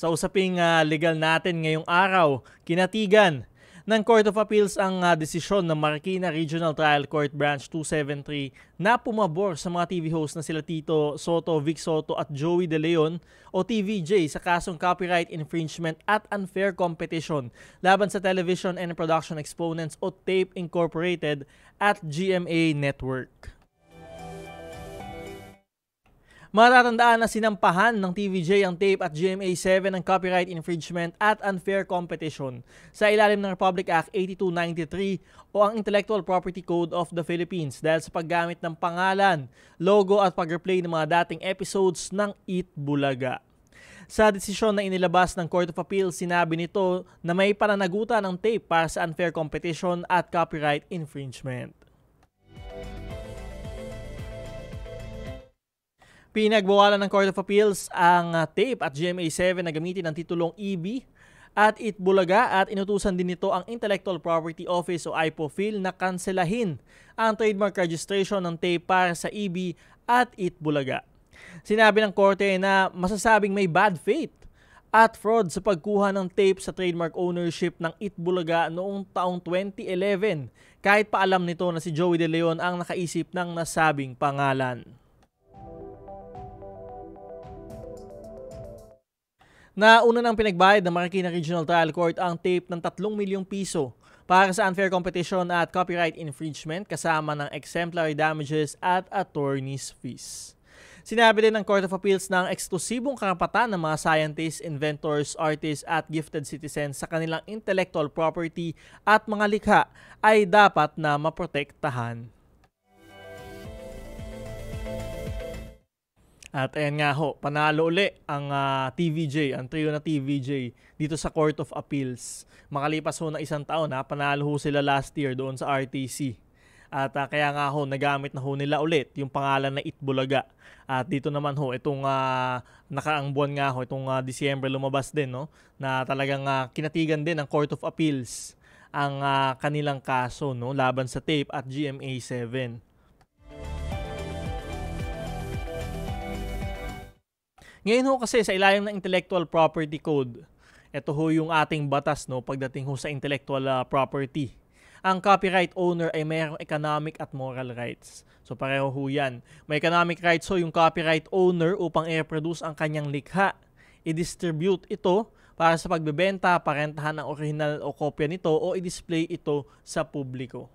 Sa usaping legal natin ngayong araw, kinatigan ng Court of Appeals ang desisyon ng Marikina Regional Trial Court Branch 273 na pumabor sa mga TV hosts na sila Tito Soto, Vic Soto at Joey De Leon o TVJ sa kasong copyright infringement at unfair competition laban sa Television and Production Exponents o TAPE Incorporated at GMA Network. Matatandaan na sinampahan ng TVJ ang TAPE at GMA7 ng copyright infringement at unfair competition sa ilalim ng Republic Act 8293 o ang Intellectual Property Code of the Philippines dahil sa paggamit ng pangalan, logo at pag-replay ng mga dating episodes ng Eat Bulaga. Sa desisyon na inilabas ng Court of Appeals, sinabi nito na may pananagutan ng TAPE para sa unfair competition at copyright infringement. Pinagbawalan ng Court of Appeals ang TAPE at GMA7 na gamitin ang titulong EB at Eat Bulaga at inutusan din nito ang Intellectual Property Office o IPOPHIL na kanselahin ang trademark registration ng TAPE para sa EB at Eat Bulaga. Sinabi ng korte na masasabing may bad faith at fraud sa pagkuha ng TAPE sa trademark ownership ng Eat Bulaga noong taong 2011 kahit pa alam nito na si Joey De Leon ang nakaisip ng nasabing pangalan. Nauna nang pinagbayad ng Marikina Regional Trial Court ang TAPE ng 3 milyong piso para sa unfair competition at copyright infringement kasama ng exemplary damages at attorney's fees. Sinabi din ng Court of Appeals na ang eksklusibong karapatan ng mga scientists, inventors, artists at gifted citizens sa kanilang intellectual property at mga likha ay dapat na maprotektahan. At ayan nga ho, panalo uli ang TVJ, ang trio na TVJ dito sa Court of Appeals. Makalipas ho na isang taon, panalo ho sila last year doon sa RTC. At kaya nga ho, nagamit na ho nila ulit yung pangalan na Eat Bulaga. At dito naman ho, itong nakaang buwan nga ho, itong Disyembre lumabas din, no? Na talagang kinatigan din ng Court of Appeals ang kanilang kaso, no? Laban sa TAPE at GMA7. Ngayon ho kasi sa ilalim ng Intellectual Property Code, ito ho yung ating batas, no, pagdating ho sa intellectual property. Ang copyright owner ay mayroong economic at moral rights. So pareho ho yan. May economic rights ho yung copyright owner upang i-reproduce ang kanyang likha, i-distribute ito para sa pagbebenta, parentahan ng original o kopya nito o i-display ito sa publiko.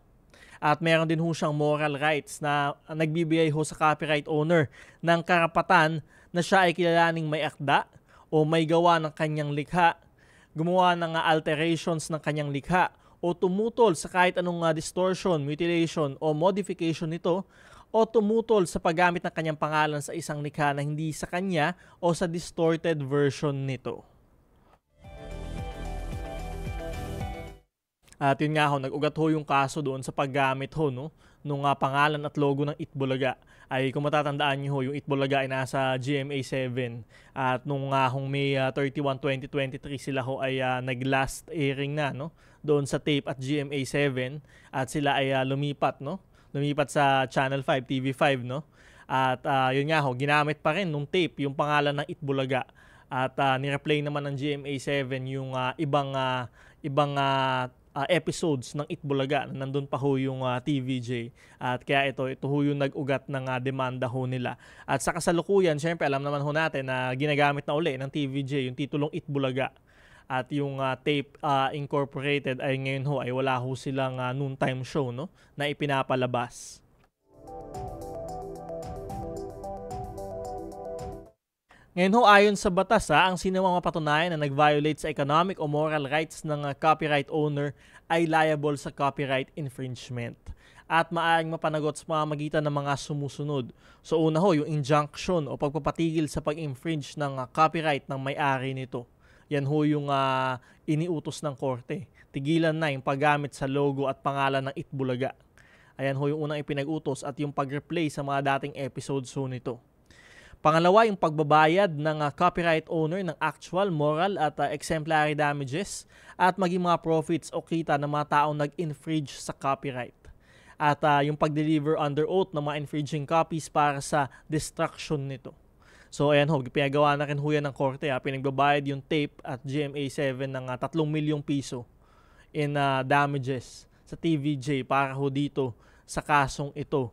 At meron din ho siyang moral rights na nagbibigay ho sa copyright owner ng karapatan na siya ay kilalaning may akda o may gawa ng kanyang likha, gumawa ng alterations ng kanyang likha o tumutol sa kahit anong distortion, mutilation o modification nito o tumutol sa paggamit ng kanyang pangalan sa isang likha na hindi sa kanya o sa distorted version nito. At yun nga ho, nag-ugat ho yung kaso doon sa paggamit ho, no, nung pangalan at logo ng Eat Bulaga. Ay kung matatandaan nyo ho, yung Eat Bulaga ay nasa GMA7 at nung May 31, 2023 sila ho ay nag-last airing na, no, doon sa TAPE at GMA7 at sila ay lumipat, no, lumipat sa Channel 5, TV5, no. At yun nga ho, ginamit pa rin nung TAPE yung pangalan ng Eat Bulaga at nireplay naman ng GMA7 yung ibang episodes ng Eat Bulaga na nandun pa ho yung TVJ. At kaya ito ho yung nag-ugat ng demanda ho nila. At sa kasalukuyan, syempre alam naman ho natin na ginagamit na uli ng TVJ yung titulong Eat Bulaga. At yung TAPE Incorporated ay ngayon ho ay wala ho silang noontime show, no, na ipinapalabas. Ngayon ho, ayon sa batas, ang sinumang mapatunayan na nag-violate sa economic o moral rights ng copyright owner ay liable sa copyright infringement at maaaring mapanagot sa pamamagitan ng mga sumusunod. So una ho, yung injunction o pagpapatigil sa pag-infringe ng copyright ng may-ari nito. Yan ho yung iniutos ng korte. Tigilan na yung paggamit sa logo at pangalan ng Eat Bulaga. Ayan ho yung unang ipinag-utos at yung pag-replay sa mga dating episodes ho nito. Pangalawa, yung pagbabayad ng copyright owner ng actual, moral at exemplary damages at maging mga profits o kita ng mga taong nag-infringe sa copyright. At yung pag-deliver under oath ng mga infringing copies para sa destruction nito. So ayan ho, pinagawa na rin ho yan ng korte. Pinagbabayad yung tape at GMA7 ng 3 milyong piso in damages sa TVJ para ho dito sa kasong ito.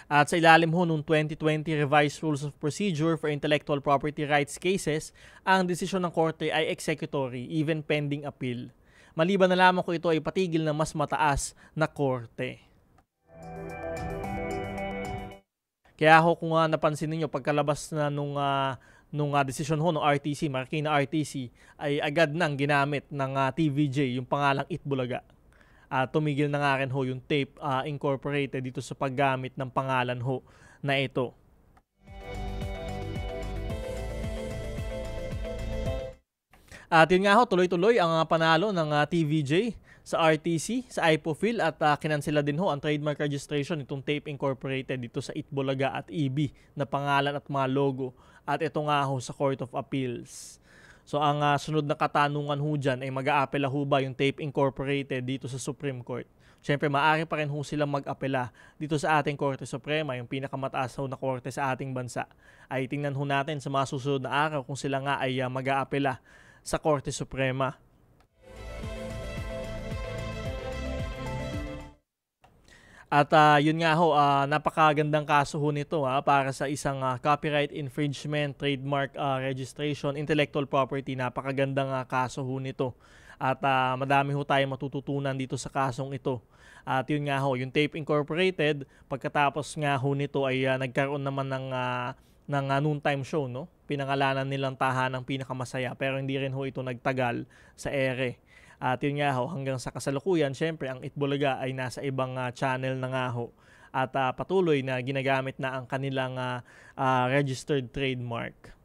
At sa ilalim ho nung 2020 Revised Rules of Procedure for Intellectual Property Rights Cases, ang desisyon ng korte ay executory even pending appeal. Maliban na lamang kung ito ay patigil ng mas mataas na korte. Kaya ho kung napansin niyo pagkalabas na nung desisyon ho ng RTC, Marikina RTC, ay agad nang ginamit ng TVJ yung pangalang Itbulaga. Tumigil na nga rin ho yung tape incorporated dito sa paggamit ng pangalan ho na ito. At yun nga ho, tuloy-tuloy ang panalo ng TVJ sa RTC, sa IPOFIL at kinansela din ho ang trademark registration itong tape incorporated dito sa Itbulaga at EB na pangalan at mga logo. At ito nga ho sa Court of Appeals. So ang sunod na katanungan ho dyan ay mag-aapela ho ba yung tape incorporated dito sa Supreme Court. Siyempre maaari pa rin ho silang mag-apela dito sa ating Korte Suprema, yung pinakamataas ho na korte sa ating bansa. Ay tingnan ho natin sa mga susunod na araw kung sila nga ay mag-aapela sa Korte Suprema. At yun nga ho, napakagandang kaso ho nito para sa isang copyright infringement, trademark registration, intellectual property. Napakagandang kaso ho nito. At madami ho tayo matututunan dito sa kasong ito. At yun nga ho, yung Tape Incorporated, pagkatapos nga ho nito ay nagkaroon naman ng noontime show, no? Pinangalanan nilang Tahanang Pinakamasaya, pero hindi rin ho ito nagtagal sa ere. At yun nga ho, hanggang sa kasalukuyan, syempre ang Itbulaga ay nasa ibang channel na nga ho. At patuloy na ginagamit na ang kanilang registered trademark.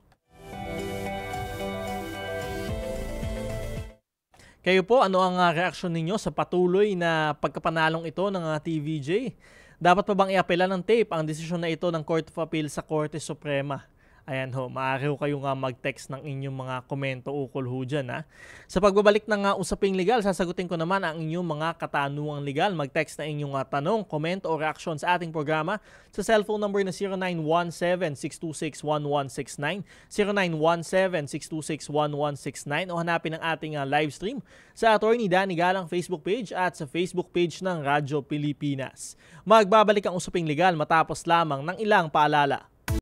Kayo po, ano ang reaksyon ninyo sa patuloy na pagkapanalong ito ng TVJ? Dapat pa bang iapela ng tape ang desisyon na ito ng Court of Appeal sa Korte Suprema? Ayan ho, maaari ho kayo nga mag-text ng inyong mga komento ukol ho dyan. Sa pagbabalik ng usaping legal, sasagutin ko naman ang inyong mga katanungang legal. Mag-text na inyong tanong, komento o reaksyon sa ating programa sa cellphone number na 0917-626-1169, 0917-626-1169 o hanapin ang ating live stream sa Attorney Danny Galang Facebook page at sa Facebook page ng Radyo Pilipinas. Magbabalik ang usaping legal matapos lamang ng ilang paalala.